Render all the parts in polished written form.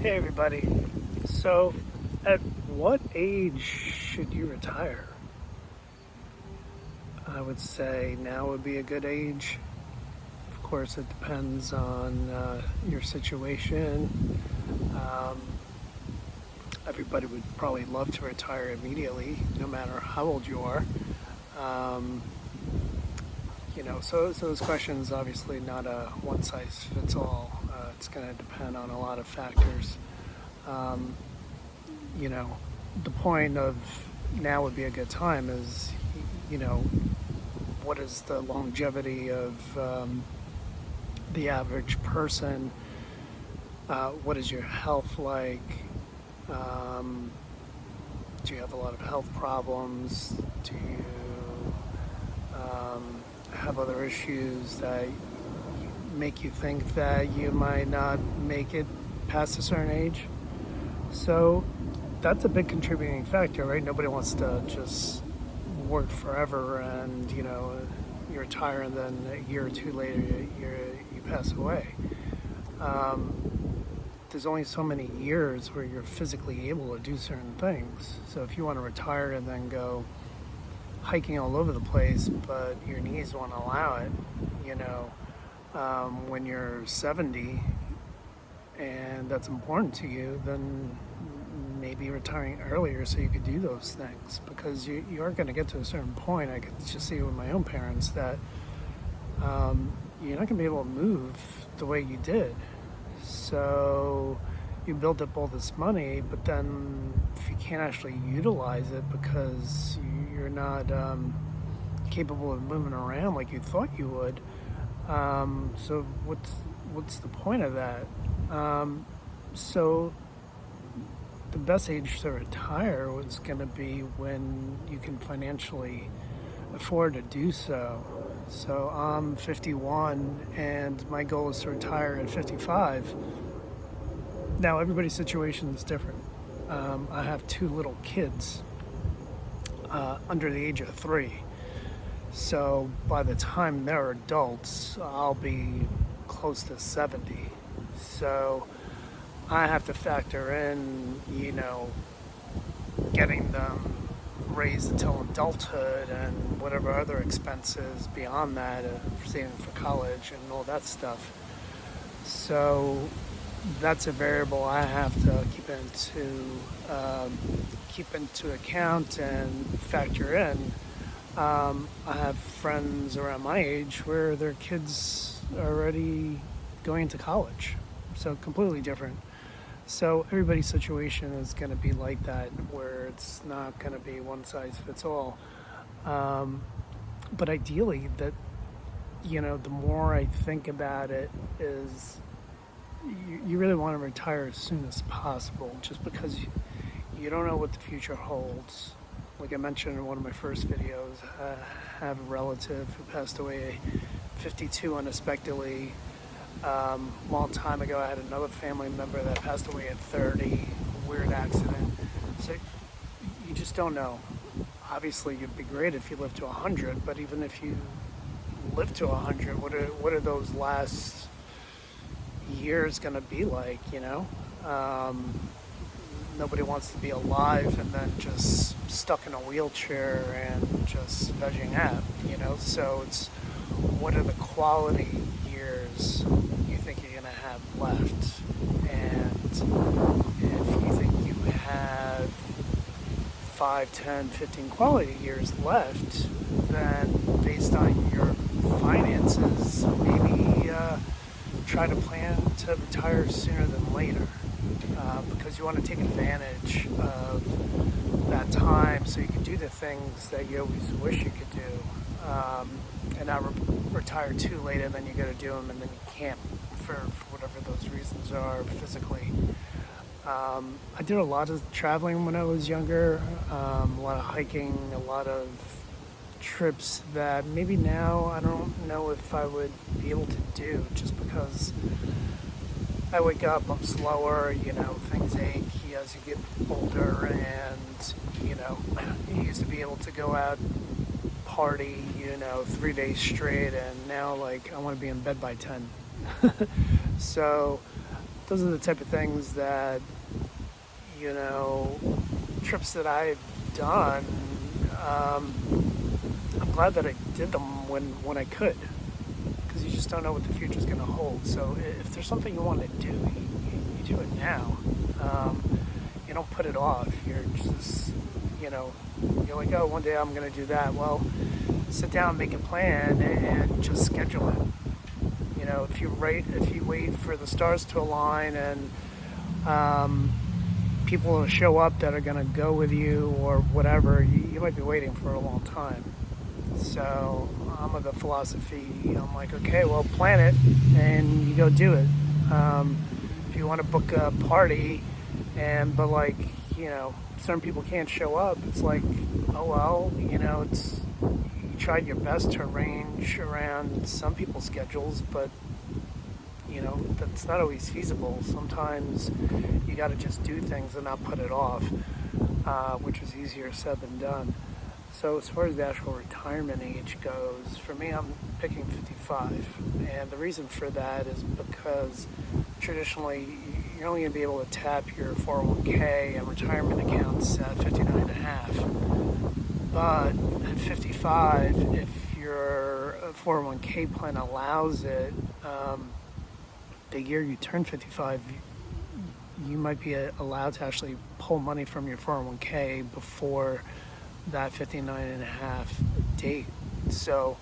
Hey everybody. So, at what age should you retire? I would say now would be a good age. Of course, it depends on your situation. Um, Everybody would probably love to retire immediately, no matter how old you are. Um, so those questions obviously not a one size fits all. It's going to depend on a lot of factors. Um, you know, the point of now would be a good time is, you know, what is the longevity of the average person? What is your health like? Um, do you have a lot of health problems? Do you have other issues that make you think that you might not make it past a certain age? So that's a big contributing factor, right? Nobody wants to just work forever and, you retire and then a year or two later you pass away. There's only so many years where you're physically able to do certain things. So if you want to retire and then go hiking all over the place, but your knees won't allow it, when you're 70 and that's important to you, then maybe retiring earlier so you could do those things, because you are going to get to a certain point. I could just see with my own parents that you're not going to be able to move the way you did. So you build up all this money, but then if you can't actually utilize it because you're not capable of moving around like you thought you would, so what's the point of that? So the best age to retire was going to be when you can financially afford to do so. So I'm 51 and my goal is to retire at 55. Now everybody's situation is different. I have two little kids under the age of 3. So by the time they're adults, I'll be close to 70. So I have to factor in, getting them raised until adulthood and whatever other expenses beyond that, saving for college and all that stuff. So that's a variable I have to keep into account and factor in. I have friends around my age where their kids are already going to college, so completely different. So everybody's situation is going to be like that, where it's not going to be one size fits all. But ideally, the more I think about it, is you really want to retire as soon as possible, just because you don't know what the future holds. Like I mentioned in one of my first videos, I have a relative who passed away at 52 unexpectedly. A long time ago, I had another family member that passed away at 30, weird accident. So you just don't know. Obviously, it'd be great if you lived to 100, but even if you live to 100, what are those last years going to be like, Nobody wants to be alive and then just stuck in a wheelchair and just vegging out, So it's, what are the quality years you think you're going to have left? And if you think you have 5, 10, 15 quality years left, then based on your finances, maybe try to plan to retire sooner than later, because you want to take advantage of that time so you can do the things that you always wish you could do, and not retire too late and then you got to do them and then you can't for whatever those reasons are physically. I did a lot of traveling when I was younger, a lot of hiking, a lot of trips that maybe now I don't know if I would be able to do, just because I wake up, I'm slower, things ache as you get older, and, you used to be able to go out, party, 3 days straight, and now, I want to be in bed by 10. So those are the type of things that, you know, trips that I've done. Um, I'm glad that I did them when I could, because you just don't know what the future's going to hold. So if there's something you want to do, you do it now. You don't put it off. You're just, you know, you're like, oh, one day I'm going to do that. Well, sit down, make a plan, and just schedule it. You know, if you wait for the stars to align and people will show up that are going to go with you or whatever, you might be waiting for a long time. So I'm of the philosophy, I'm like, okay, well, plan it and you go do it. If you want to book a party but like, you know, certain people can't show up, it's like, oh well, you know, you tried your best to arrange around some people's schedules, but you know, that's not always feasible. Sometimes you got to just do things and not put it off, which is easier said than done. So as far as the actual retirement age goes, for me, I'm picking 55. And the reason for that is because traditionally, you're only going to be able to tap your 401k and retirement accounts at 59 and a half. But at 55, if your 401k plan allows it, the year you turn 55, you might be allowed to actually pull money from your 401k before that 59 and a half date. So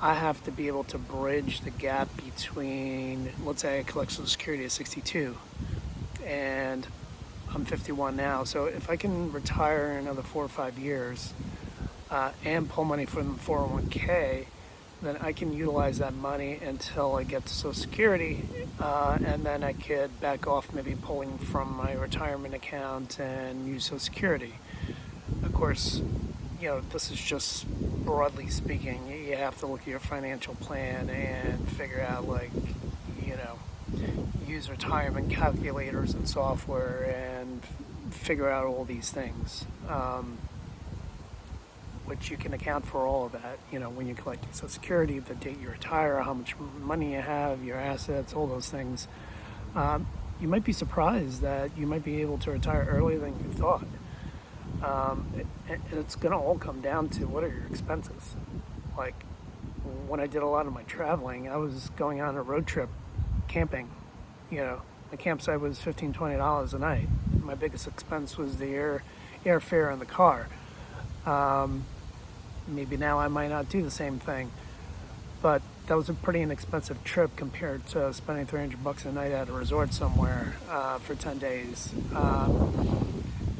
I have to be able to bridge the gap between, let's say I collect Social Security at 62 and I'm 51 now. So if I can retire in another 4 or 5 years and pull money from the 401k, then I can utilize that money until I get to Social Security, and then I could back off maybe pulling from my retirement account and use Social Security. Of course, you know, this is just broadly speaking. You have to look at your financial plan and figure out, like, you know, use retirement calculators and software and figure out all these things. Which you can account for all of that, you know, when you collect your Social Security, the date you retire, how much money you have, your assets, all those things. You might be surprised that you might be able to retire earlier than you thought. And it's going to all come down to what are your expenses. Like, when I did a lot of my traveling, I was going on a road trip camping. You know, the campsite was $15, $20 a night. My biggest expense was the airfare in the car. Maybe now I might not do the same thing, but that was a pretty inexpensive trip compared to spending $300 a night at a resort somewhere for 10 days.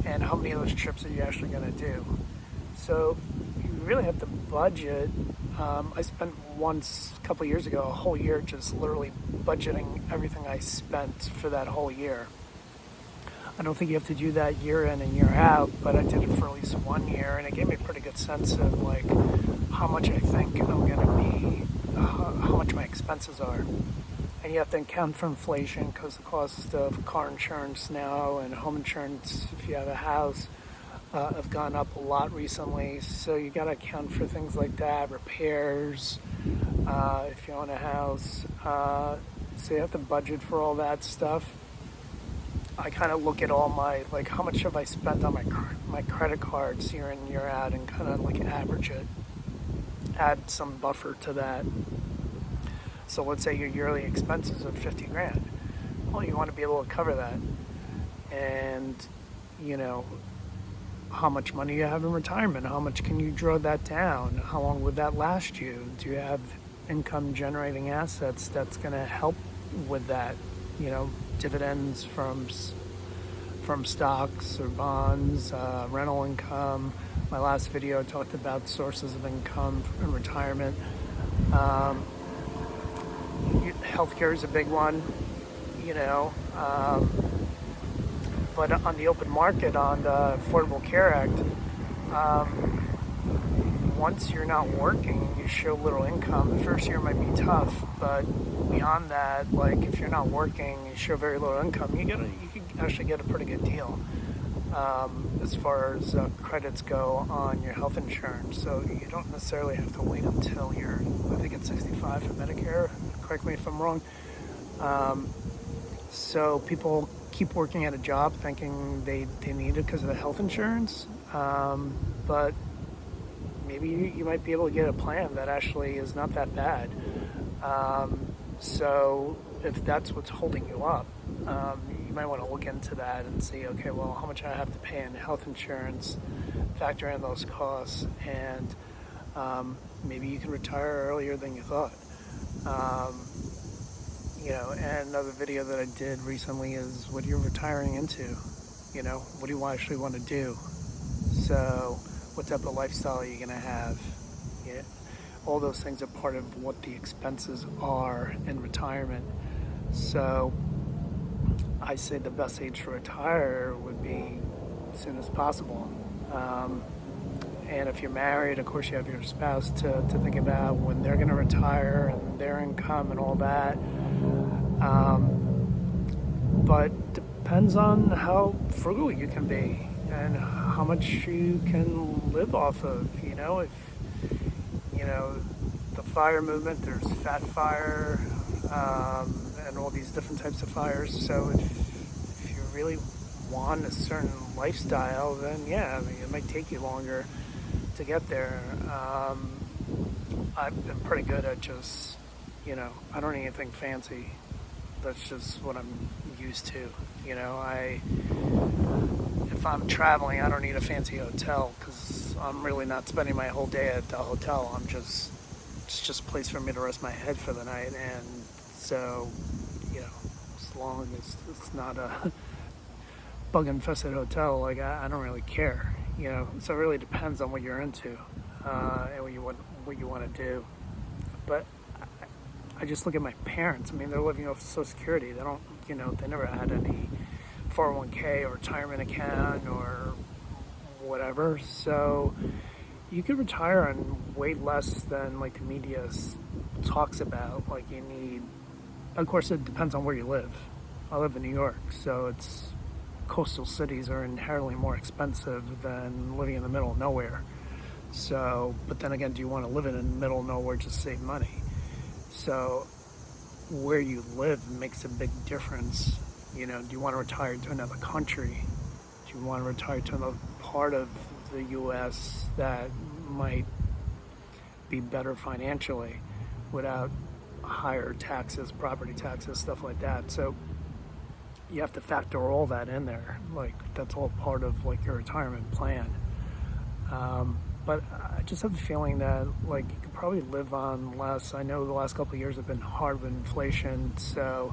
And how many of those trips are you actually going to do? So you really have to budget. I spent once a couple of years ago a whole year just literally budgeting everything I spent for that whole year. I don't think you have to do that year in and year out, but I did it for at least 1 year, and it gave me a pretty good sense of like how much I think I'm going to be, how much my expenses are. And you have to account for inflation because the cost of car insurance now and home insurance, if you have a house, have gone up a lot recently. So you got to account for things like that, repairs, if you own a house. So you have to budget for all that stuff. I kind of look at all my, like, how much have I spent on my credit cards year in, year out, and kind of like average it, add some buffer to that. So let's say your yearly expenses are 50 grand. Well, you want to be able to cover that. And, you know, how much money you have in retirement, how much can you draw that down? How long would that last you? Do you have income generating assets that's going to help with that? You know, dividends from stocks or bonds, rental income. My last video I talked about sources of income in retirement. Healthcare is a big one, you know. But on the open market, on the Affordable Care Act, once you're not working, you show little income. The first year might be tough, but beyond that, like if you're not working, you show very little income, you can actually get a pretty good deal as far as credits go on your health insurance. So you don't necessarily have to wait until I think it's 65 for Medicare. Correct me if I'm wrong. So people keep working at a job thinking they need it because of the health insurance. But maybe you might be able to get a plan that actually is not that bad. So if that's what's holding you up, you might want to look into that and see, okay, well, how much I have to pay in health insurance, factor in those costs, and maybe you can retire earlier than you thought. And another video that I did recently is what you're retiring into. What do you actually want to do? So, what type of lifestyle are you going to have? Yeah, all those things are part of what the expenses are in retirement. So, I say the best age to retire would be as soon as possible. And if you're married, of course, you have your spouse to think about when they're going to retire and their income and all that. But depends on how frugal you can be and how much you can live off of. If the fire movement, there's fat fire, and all these different types of fires. So if you really want a certain lifestyle, then yeah, it might take you longer to get there. I've been pretty good at just, I don't need anything fancy. That's just what I'm used to. If I'm traveling, I don't need a fancy hotel because I'm really not spending my whole day at the hotel. It's just a place for me to rest my head for the night. And so, as long as it's not a bug-infested hotel, like I don't really care. So it really depends on what you're into and what you want to do. But I just look at my parents. I mean, they're living off Social Security. They don't, they never had any 401k or retirement account or whatever. So you could retire on way less than like the media talks about. Like you need, of course, it depends on where you live. I live in New York, so coastal cities are inherently more expensive than living in the middle of nowhere. So, but then again, do you want to live in the middle of nowhere just to save money? So where you live makes a big difference. Do you want to retire to another country? Do you want to retire to another part of the U.S. that might be better financially without higher taxes, property taxes, stuff like that? So you have to factor all that in there. Like that's all part of like your retirement plan. But I just have a feeling that like you could probably live on less. I know the last couple of years have been hard with inflation, so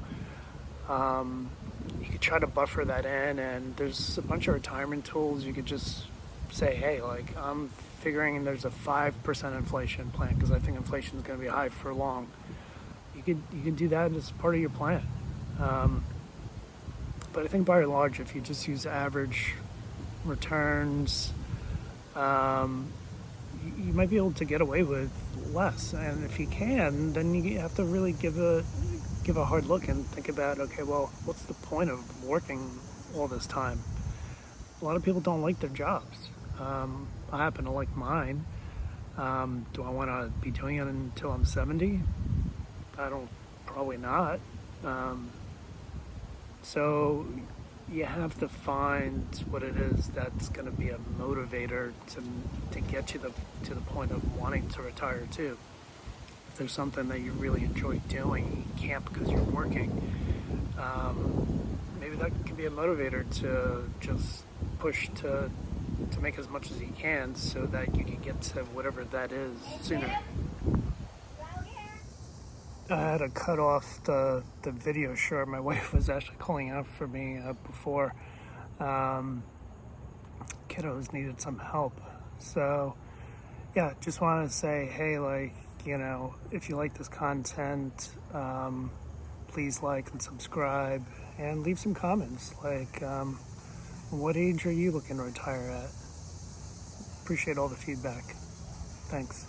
you could try to buffer that in. And there's a bunch of retirement tools. You could just say, hey, like I'm figuring there's a 5% inflation plan because I think inflation is going to be high for long. You could do that as part of your plan. But I think by and large, if you just use average returns, you might be able to get away with less. And if you can, then you have to really give a hard look and think about, okay, well, what's the point of working all this time? A lot of people don't like their jobs. I happen to like mine. Do I want to be doing it until I'm 70? Probably not. So you have to find what it is that's going to be a motivator to get you to the point of wanting to retire too. If there's something that you really enjoy doing, you can't because you're working, maybe that can be a motivator to just push to make as much as you can so that you can get to whatever that is sooner. I had to cut off the video short. My wife was actually calling out for me before. Kiddos needed some help. So, yeah, just wanted to say, hey, like, if you like this content, please like and subscribe and leave some comments. Like, what age are you looking to retire at? Appreciate all the feedback. Thanks.